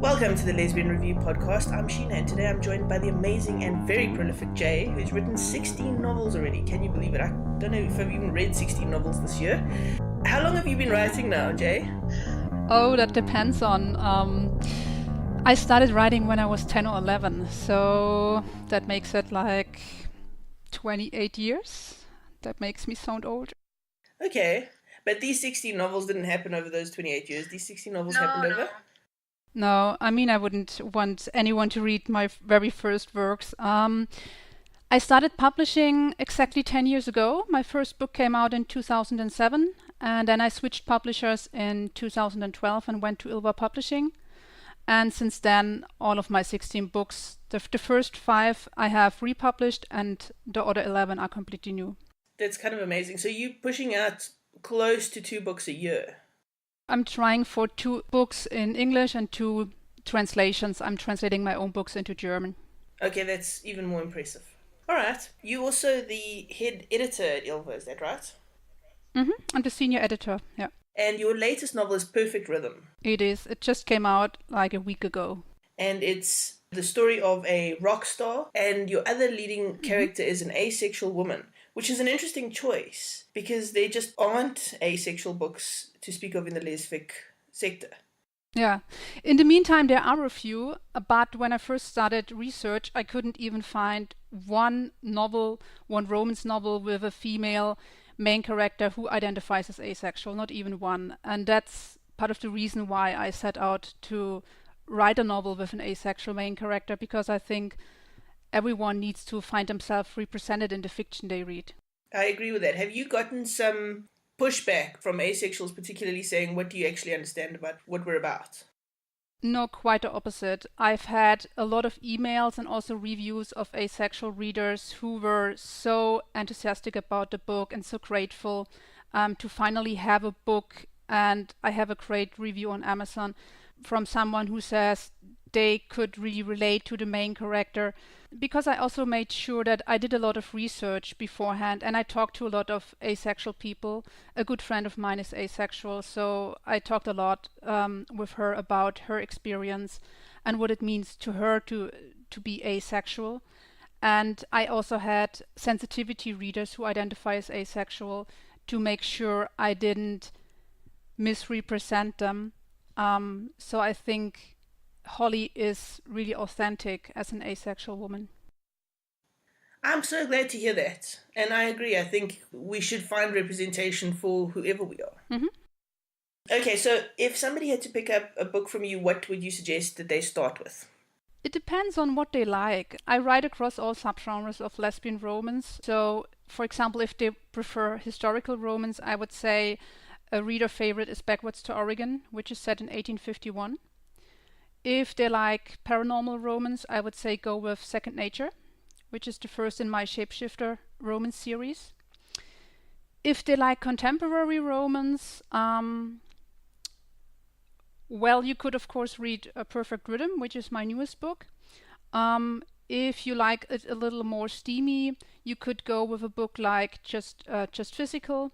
Welcome to the Lesbian Review podcast. I'm Sheena, and today I'm joined by the amazing and very prolific Jae, who's written 16 novels already. Can you believe it? I don't know if I've even read 16 novels this year. How long have you been writing now, Jae? Oh, that depends on. I started writing when I was 10 or 11, so that makes it like 28 years. That makes me sound old. Okay, but these 16 novels didn't happen over those 28 years. These 16 novels happened over? No, I mean, I wouldn't want anyone to read my very first works. I started publishing exactly 10 years ago. My first book came out in 2007, and then I switched publishers in 2012 and went to Ylva Publishing. And since then, all of my 16 books, the first 5 I have republished, and the other 11 are completely new. That's kind of amazing. So you're pushing out close to 2 books a year. I'm trying for 2 books in English and 2 translations. I'm translating my own books into German. Okay, that's even more impressive. All right. You're also the head editor at Ylva, is that right? I'm the senior editor, yeah. And your latest novel is Perfect Rhythm. It is. It just came out like a week ago. And it's the story of a rock star, and your other leading character is an asexual woman, which is an interesting choice because there just aren't asexual books to speak of in the lesfic sector. Yeah. In the meantime, there are a few, but when I first started research, I couldn't even find one romance novel with a female main character who identifies as asexual, not even one. And that's part of the reason why I set out to write a novel with an asexual main character, because I think everyone needs to find themselves represented in the fiction they read. I agree with that. Have you gotten some pushback from asexuals, particularly saying, what do you actually understand about what we're about? No, quite the opposite. I've had a lot of emails and also reviews of asexual readers who were so enthusiastic about the book and so grateful to finally have a book. And I have a great review on Amazon from someone who says they could really relate to the main character, because I also made sure that I did a lot of research beforehand and I talked to a lot of asexual people. A good friend of mine is asexual, so I talked a lot with her about her experience and what it means to her to be asexual. And I also had sensitivity readers who identify as asexual to make sure I didn't misrepresent them. So I think Holly is really authentic as an asexual woman. I'm so glad to hear that. And I agree. I think we should find representation for whoever we are. Okay, so if somebody had to pick up a book from you, what would you suggest that they start with? It depends on what they like. I write across all subgenres of lesbian romance. So, for example, if they prefer historical romance, I would say a reader favorite is Backwards to Oregon, which is set in 1851. If they like paranormal romance, I would say go with Second Nature, which is the first in my Shapeshifter romance series. If they like contemporary romance, well, you could of course read A Perfect Rhythm, which is my newest book. If you like it a little more steamy, you could go with a book like Just Physical.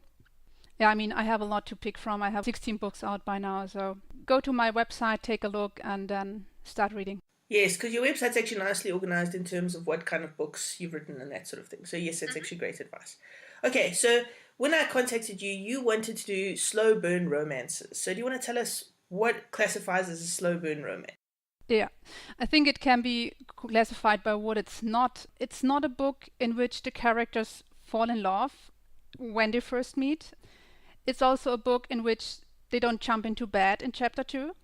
Yeah, I mean, I have a lot to pick from. I have 16 books out by now, so go to my website, take a look, and then start reading. Yes, because your website's actually nicely organized in terms of what kind of books you've written and that sort of thing. So yes, that's actually great advice. Okay, so when I contacted you, you wanted to do slow burn romances. So do you want to tell us what classifies as a slow burn romance? Yeah, I think it can be classified by what it's not. It's not a book in which the characters fall in love when they first meet. It's also a book in which they don't jump into bed in chapter 2.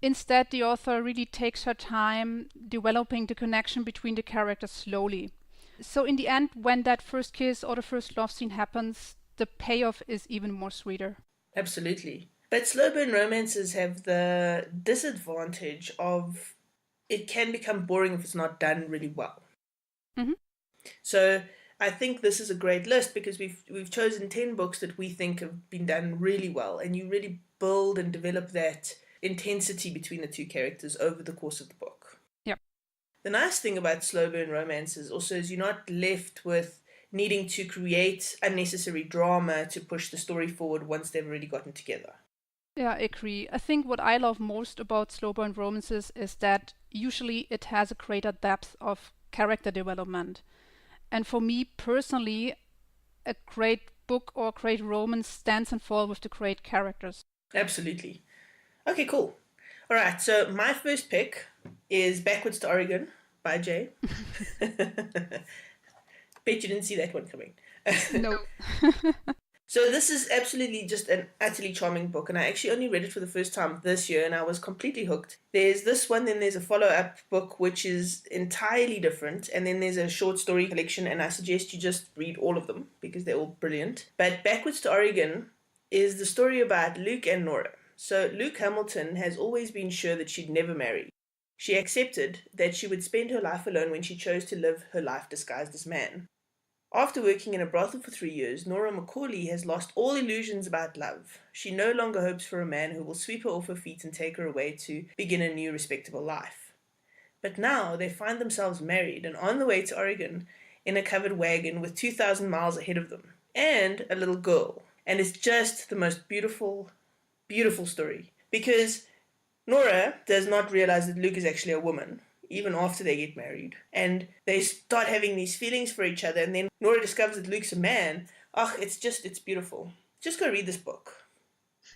Instead, the author really takes her time developing the connection between the characters slowly. So in the end, when that first kiss or the first love scene happens, the payoff is even more sweeter. Absolutely. But slow burn romances have the disadvantage of it can become boring if it's not done really well. So I think this is a great list because we've chosen 10 books that we think have been done really well, and you really build and develop that intensity between the two characters over the course of the book. Yep. The nice thing about slow burn romances also is you're not left with needing to create unnecessary drama to push the story forward once they've already gotten together. Yeah, I agree. I think what I love most about slow burn romances is that usually it has a greater depth of character development. And for me personally, a great book or a great romance stands and falls with the great characters. Absolutely. Okay, cool. All right, so my first pick is Backwards to Oregon by Jay. Bet you didn't see that one coming. No. So this is absolutely just an utterly charming book, and I actually only read it for the first time this year, and I was completely hooked. There's this one, then there's a follow-up book which is entirely different, and then there's a short story collection, and I suggest you just read all of them because they're all brilliant. But Backwards to Oregon is the story about Luke and Nora. So Luke Hamilton has always been sure that she'd never marry. She accepted that she would spend her life alone when she chose to live her life disguised as man. After working in a brothel for 3 years, Nora Macauley has lost all illusions about love. She no longer hopes for a man who will sweep her off her feet and take her away to begin a new respectable life. But now they find themselves married and on the way to Oregon in a covered wagon with 2,000 miles ahead of them, and a little girl. And it's just the most beautiful, beautiful story. Because Nora does not realize that Luke is actually a woman, even after they get married. And they start having these feelings for each other, and then Nora discovers that Luke's a man. Oh, it's beautiful. Just go read this book.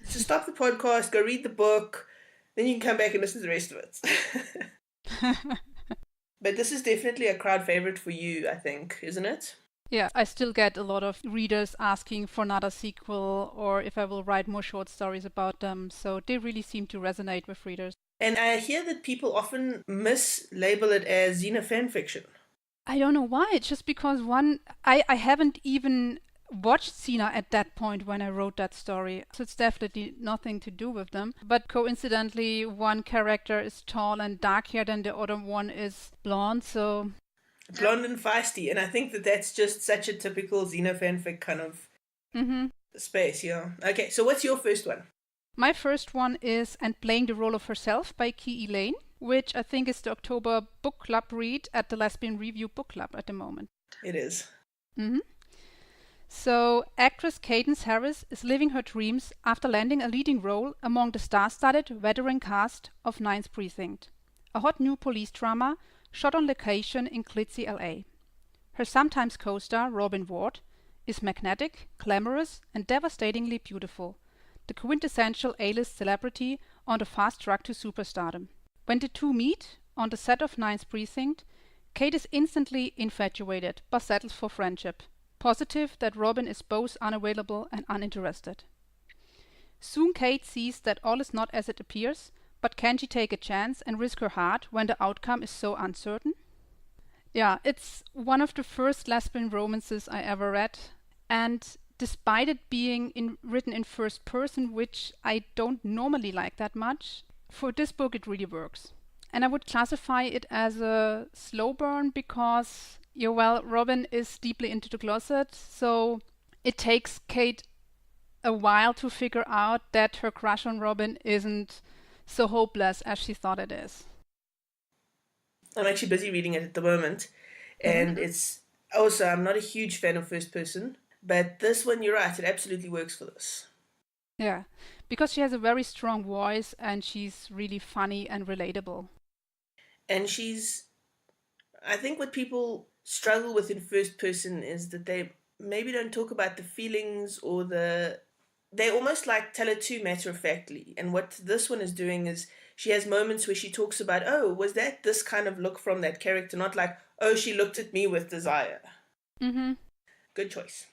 So stop the podcast, go read the book, then you can come back and listen to the rest of it. But this is definitely a crowd favorite for you, I think, isn't it? Yeah, I still get a lot of readers asking for another sequel or if I will write more short stories about them. So they really seem to resonate with readers. And I hear that people often mislabel it as Xena fan fiction. I don't know why. It's just because I haven't even watched Xena at that point when I wrote that story. So it's definitely nothing to do with them. But coincidentally, one character is tall and dark haired and the other one is blonde. So Blonde and feisty. And I think that that's just such a typical Xena fanfic kind of space, yeah. Okay, so what's your first one? My first one is And Playing the Role of Herself by Key Elaine, which I think is the October book club read at the Lesbian Review book club at the moment. It is. So, actress Cadence Harris is living her dreams after landing a leading role among the star-studded veteran cast of Ninth Precinct, a hot new police drama shot on location in glitzy LA. Her sometimes co-star, Robin Ward, is magnetic, glamorous, and devastatingly beautiful, the quintessential A-list celebrity on the fast track to superstardom. When the two meet on the set of Ninth Precinct, Kate is instantly infatuated but settles for friendship, positive that Robin is both unavailable and uninterested. Soon Kate sees that all is not as it appears, but can she take a chance and risk her heart when the outcome is so uncertain? Yeah, it's one of the first lesbian romances I ever read, and despite it being written in first person, which I don't normally like that much, for this book it really works. And I would classify it as a slow burn because, Robin is deeply into the closet, so it takes Kate a while to figure out that her crush on Robin isn't so hopeless as she thought it is. I'm actually busy reading it at the moment, and it's also, I'm not a huge fan of first person, but this one, you're right, it absolutely works for this. Yeah, because she has a very strong voice and she's really funny and relatable. And I think what people struggle with in first person is that they maybe don't talk about the feelings or they almost like tell it too matter-of-factly. And what this one is doing is she has moments where she talks about, oh, was that this kind of look from that character? Not like, oh, she looked at me with desire. Good choice.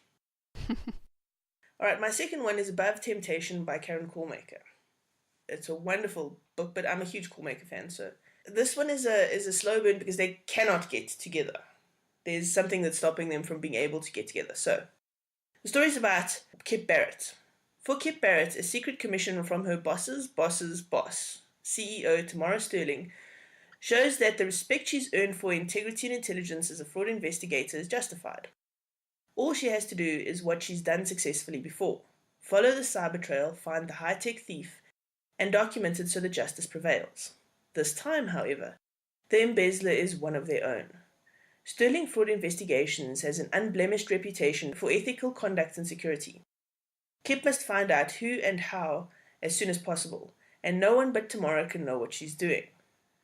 All right, my second one is Above Temptation by Karen Callmaker. It's a wonderful book, but I'm a huge Callmaker fan, so this one is a slow burn because they cannot get together. There's something that's stopping them from being able to get together. So the story's about Kip Barrett. For Kip Barrett, a secret commission from her boss's boss's boss, CEO Tamara Sterling, shows that the respect she's earned for integrity and intelligence as a fraud investigator is justified. All she has to do is what she's done successfully before. Follow the cyber trail, find the high-tech thief, and document it so that justice prevails. This time, however, the embezzler is one of their own. Sterling Fraud Investigations has an unblemished reputation for ethical conduct and security. Kip must find out who and how as soon as possible, and no one but tomorrow can know what she's doing.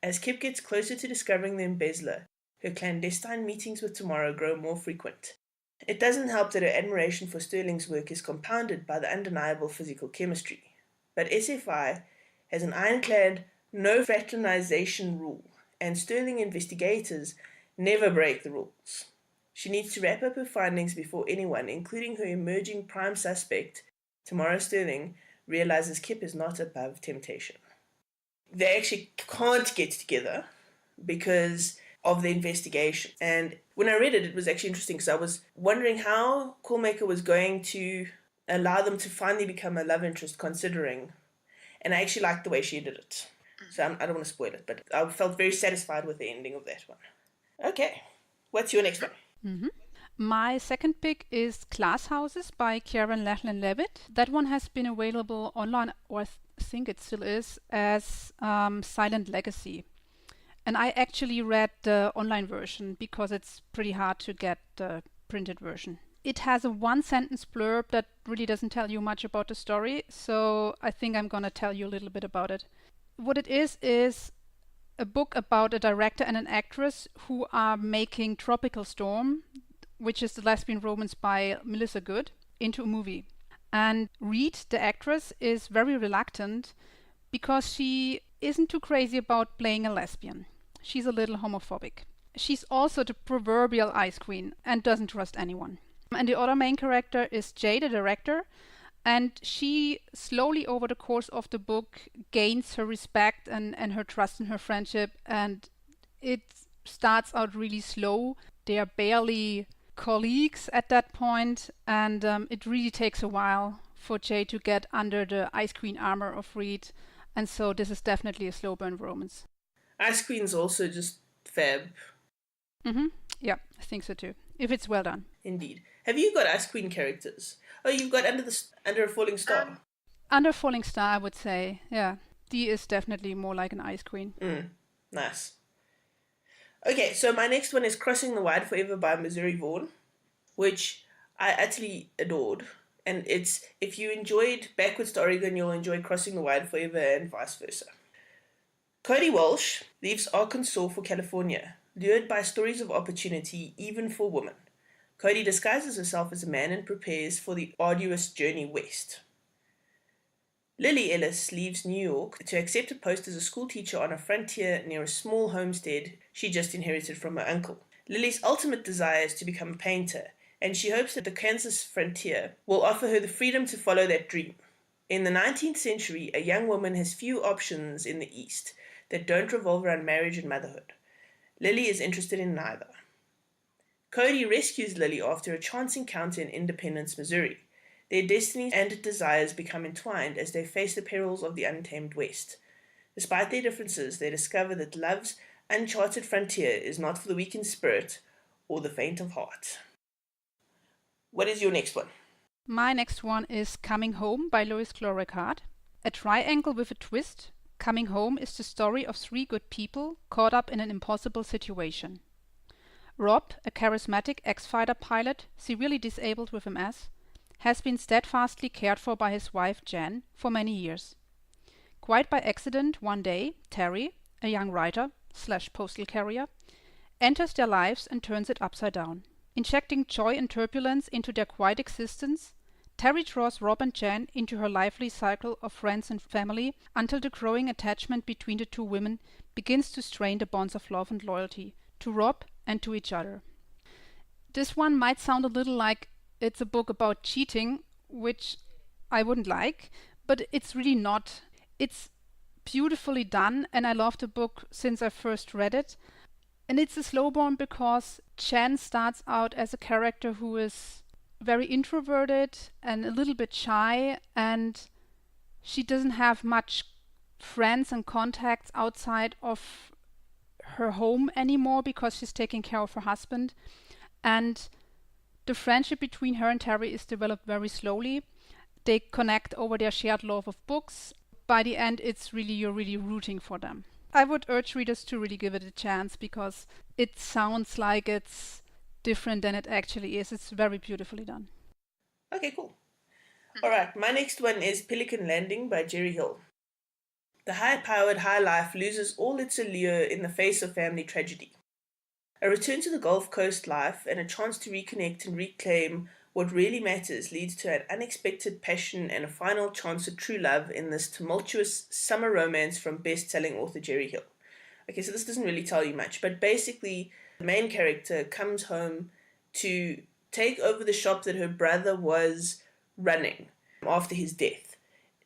As Kip gets closer to discovering the embezzler, her clandestine meetings with tomorrow grow more frequent. It doesn't help that her admiration for Sterling's work is compounded by the undeniable physical chemistry. But SFI has an ironclad no fraternization rule, and Sterling investigators never break the rules. She needs to wrap up her findings before anyone, including her emerging prime suspect, Tamara Sterling, realizes Kip is not above temptation. They actually can't get together because of the investigation. And when I read it, it was actually interesting because I was wondering how Coolmaker was going to allow them to finally become a love interest, considering. And I actually liked the way she did it. So I don't want to spoil it, but I felt very satisfied with the ending of that one. Okay, what's your next one? Mm-hmm. My second pick is Glass Houses by Kieran Lachlan-Levitt. That one has been available online, or I think it still is, as Silent Legacy. And I actually read the online version because it's pretty hard to get the printed version. It has a one-sentence blurb that really doesn't tell you much about the story, so I think I'm going to tell you a little bit about it. What it is a book about a director and an actress who are making Tropical Storm, which is the lesbian romance by Melissa Good, into a movie. And Reed, the actress, is very reluctant because she isn't too crazy about playing a lesbian. She's a little homophobic. She's also the proverbial ice queen and doesn't trust anyone. And the other main character is Jae, the director, and she slowly over the course of the book gains her respect and her trust in her friendship, and it starts out really slow. They are barely colleagues at that point, and it really takes a while for Jae to get under the Ice Queen armor of Reed, and so this is definitely a slow burn romance. Ice Queen's also just fab. Mm-hmm. Yeah, I think so too, if it's well done. Indeed. Have you got Ice Queen characters? Oh, you've got Under a Falling Star. Under a Falling Star, I would say. Yeah, Dee is definitely more like an Ice Queen. Nice. Okay, so my next one is Crossing the Wide Forever by Missouri Vaughn, which I utterly adored. And it's, if you enjoyed Backwards to Oregon, you'll enjoy Crossing the Wide Forever and vice versa. Cody Walsh leaves Arkansas for California, lured by stories of opportunity even for women. Cody disguises herself as a man and prepares for the arduous journey west. Lily Ellis leaves New York to accept a post as a school teacher on a frontier near a small homestead she just inherited from her uncle. Lily's ultimate desire is to become a painter, and she hopes that the Kansas frontier will offer her the freedom to follow that dream. In the 19th century, a young woman has few options in the East that don't revolve around marriage and motherhood. Lily is interested in neither. Cody rescues Lily after a chance encounter in Independence, Missouri. Their destinies and desires become entwined as they face the perils of the untamed West. Despite their differences, they discover that love's uncharted frontier is not for the weak in spirit or the faint of heart. What is your next one? My next one is Coming Home by Lois Cloricard. A triangle with a twist, Coming Home is the story of three good people caught up in an impossible situation. Rob, a charismatic ex-fighter pilot, severely disabled with MS, has been steadfastly cared for by his wife Jan for many years. Quite by accident, one day, Terry, a young writer/postal carrier, enters their lives and turns it upside down. Injecting joy and turbulence into their quiet existence, Terry draws Rob and Jan into her lively cycle of friends and family until the growing attachment between the two women begins to strain the bonds of love and loyalty to Rob and to each other. This one might sound a little like it's a book about cheating, which I wouldn't like, but it's really not. It's beautifully done, and I loved the book since I first read it. And it's a slow burn because Jan starts out as a character who is very introverted and a little bit shy, and she doesn't have much friends and contacts outside of her home anymore because she's taking care of her husband. And the friendship between her and Terry is developed very slowly. They connect over their shared love of books. By the end, you're really rooting for them. I would urge readers to really give it a chance because it sounds like it's different than it actually is. It's very beautifully done. Okay, cool. Alright, my next one is Pelican Landing by Jerry Hill. The high-powered high life loses all its allure in the face of family tragedy. A return to the Gulf Coast life and a chance to reconnect and reclaim what really matters leads to an unexpected passion and a final chance at true love in this tumultuous summer romance from best-selling author Jerry Hill. Okay, so this doesn't really tell you much, but basically the main character comes home to take over the shop that her brother was running after his death,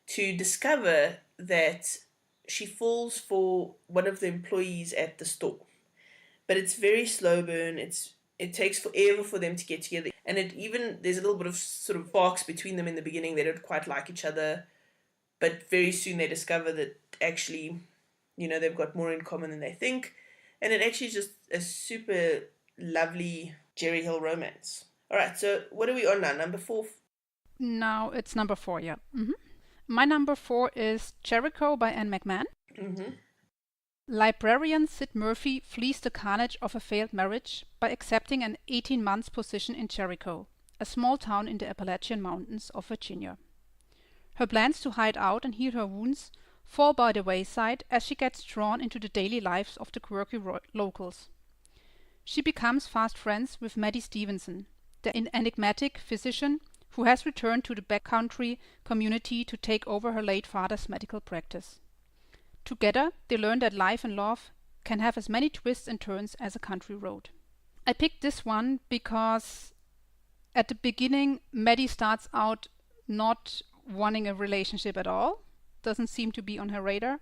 to discover that she falls for one of the employees at the store. But it's very slow burn. It takes forever for them to get together, and there's a little bit of sort of sparks between them in the beginning. They don't quite like each other, but very soon they discover that actually, they've got more in common than they think, and it actually is just a super lovely Jerry Hill romance. All right, so what are we on now? Number 4. Now it's number 4, yeah. My number 4 is Jericho by Anne McMahon. Librarian Sid Murphy flees the carnage of a failed marriage by accepting an 18-month position in Jericho, a small town in the Appalachian Mountains of Virginia. Her plans to hide out and heal her wounds fall by the wayside as she gets drawn into the daily lives of the quirky locals. She becomes fast friends with Maddie Stevenson, the enigmatic physician who has returned to the backcountry community to take over her late father's medical practice. Together, they learn that life and love can have as many twists and turns as a country road. I picked this one because at the beginning, Maddie starts out not wanting a relationship at all, doesn't seem to be on her radar,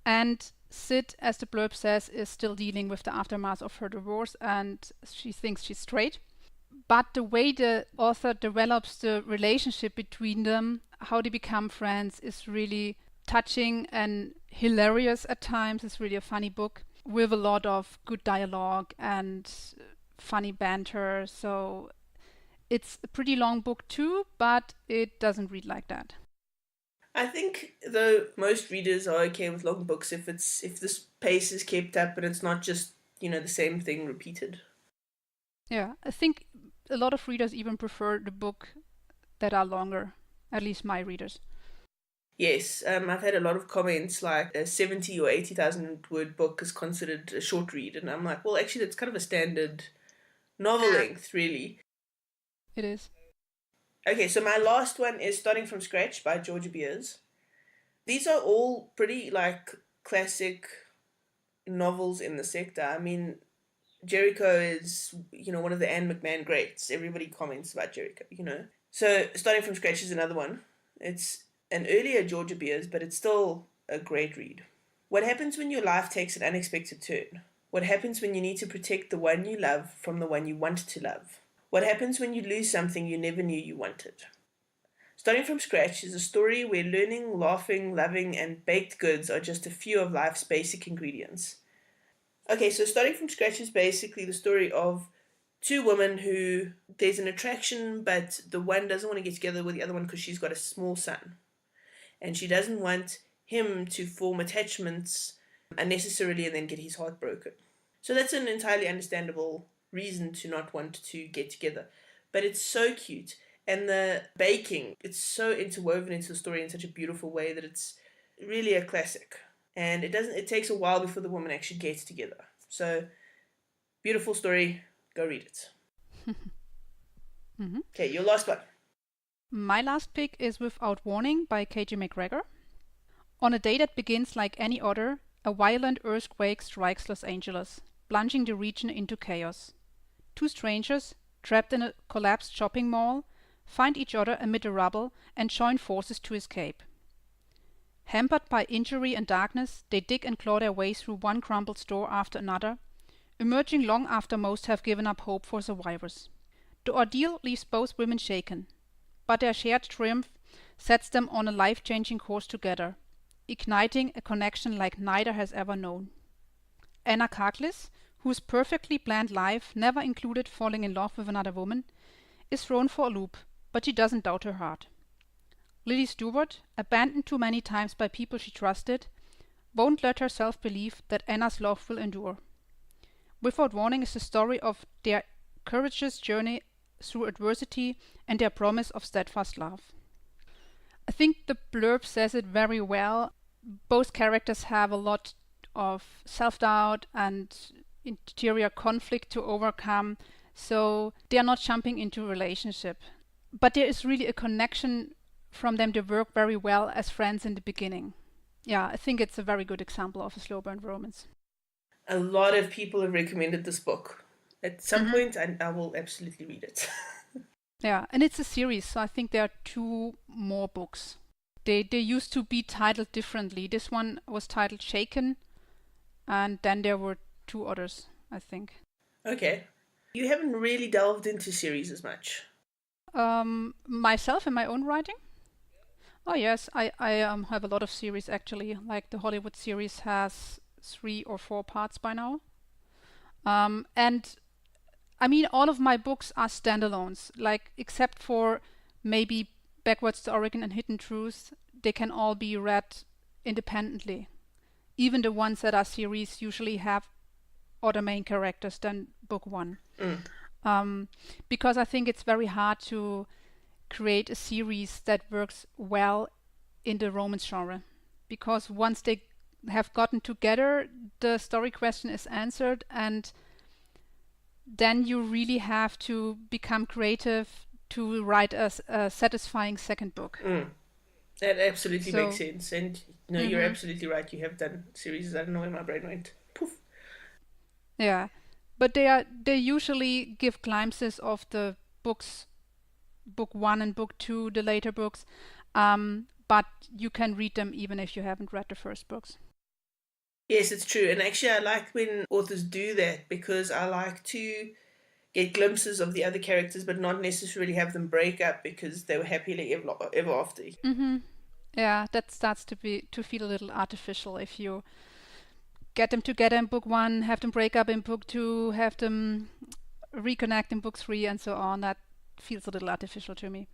and Sid, as the blurb says, is still dealing with the aftermath of her divorce and she thinks she's straight. But the way the author develops the relationship between them, how they become friends, is really touching and hilarious at times. It's really a funny book with a lot of good dialogue and funny banter. So it's a pretty long book too, but it doesn't read like that. I think though most readers are okay with long books if this pace is kept up and it's not just the same thing repeated. Yeah, I think a lot of readers even prefer the book that are longer, at least my readers. Yes, I've had a lot of comments like a 70 or 80,000 word book is considered a short read, and I'm like, well, actually, that's kind of a standard novel length, really. It is. Okay, so my last one is Starting from Scratch by Georgia Beers. These are all pretty, classic novels in the sector. I mean, Jericho is, one of the Anne McMahon greats. Everybody comments about Jericho, So Starting from Scratch is another one. It's an earlier Georgia Beers, but it's still a great read. What happens when your life takes an unexpected turn? What happens when you need to protect the one you love from the one you want to love? What happens when you lose something you never knew you wanted? Starting from Scratch is a story where learning, laughing, loving, and baked goods are just a few of life's basic ingredients. Okay, so Starting from Scratch is basically the story of two women who there's an attraction, but the one doesn't want to get together with the other one because she's got a small son. And she doesn't want him to form attachments unnecessarily and then get his heart broken. So that's an entirely understandable reason to not want to get together. But it's so cute. And the baking, it's so interwoven into the story in such a beautiful way that it's really a classic. And it takes a while before the woman actually gets together. So, beautiful story. Go read it. Okay, your last one. My last pick is Without Warning by K.J. McGregor. On a day that begins like any other, a violent earthquake strikes Los Angeles, plunging the region into chaos. Two strangers, trapped in a collapsed shopping mall, find each other amid the rubble and join forces to escape. Hampered by injury and darkness, they dig and claw their way through one crumbled store after another, emerging long after most have given up hope for survivors. The ordeal leaves both women shaken, but their shared triumph sets them on a life-changing course together, igniting a connection like neither has ever known. Anna Karklis, whose perfectly planned life never included falling in love with another woman, is thrown for a loop, but she doesn't doubt her heart. Lily Stewart, abandoned too many times by people she trusted, won't let herself believe that Anna's love will endure. Without Warning is the story of their courageous journey through adversity and their promise of steadfast love. I think the blurb says it very well. Both characters have a lot of self-doubt and interior conflict to overcome, so they are not jumping into a relationship. But there is really a connection from them. They work very well as friends in the beginning. Yeah, I think it's a very good example of a slow burn romance. A lot of people have recommended this book. At some point, I will absolutely read it. Yeah, and it's a series, so I think there are 2 more books. They used to be titled differently. This one was titled Shaken, and then there were 2 others, I think. Okay. You haven't really delved into series as much. Myself in my own writing? Oh yes, I have a lot of series actually. Like the Hollywood series has 3 or 4 parts by now. And I mean, all of my books are standalones, like except for maybe Backwards to Oregon and Hidden Truths, they can all be read independently. Even the ones that are series usually have other main characters than book 1. Because I think it's very hard to create a series that works well in the romance genre. Because once they have gotten together, the story question is answered, and then you really have to become creative to write a satisfying second book. That absolutely makes sense. And no, you're absolutely right. You have done series. I don't know where my brain went. Poof. Yeah, but they usually give glimpses of the books, book 1 and book 2, the later books, but you can read them even if you haven't read the first books. Yes, it's true. And actually, I like when authors do that because I like to get glimpses of the other characters, but not necessarily have them break up because they were happily ever after. Yeah, that starts to feel a little artificial if you get them together in book 1, have them break up in book 2, have them reconnect in book 3, and so on. That feels a little artificial to me.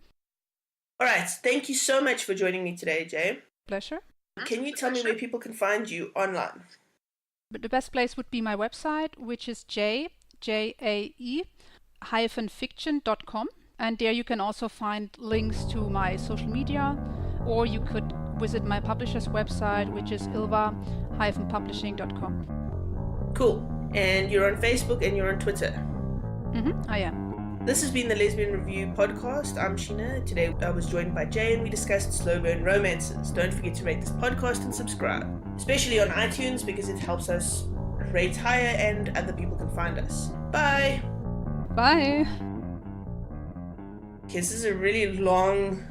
All right. Thank you so much for joining me today, Jae. Pleasure. Can you tell me where people can find you online? But the best place would be my website, which is jae-fiction.com. And there you can also find links to my social media, or you could visit my publisher's website, which is ylva-publishing.com. Cool. And you're on Facebook and you're on Twitter? I am. This has been the Lesbian Review podcast. I'm Sheena. Today I was joined by Jae and we discussed slow burn romances. Don't forget to rate this podcast and subscribe, especially on iTunes because it helps us rate higher and other people can find us. Bye. Bye. Okay, this is a really long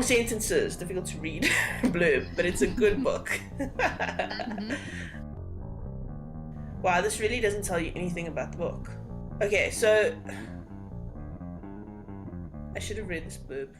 sentences, difficult to read blurb, but it's a good book. Wow, this really doesn't tell you anything about the book. Okay, so I should have read this blurb.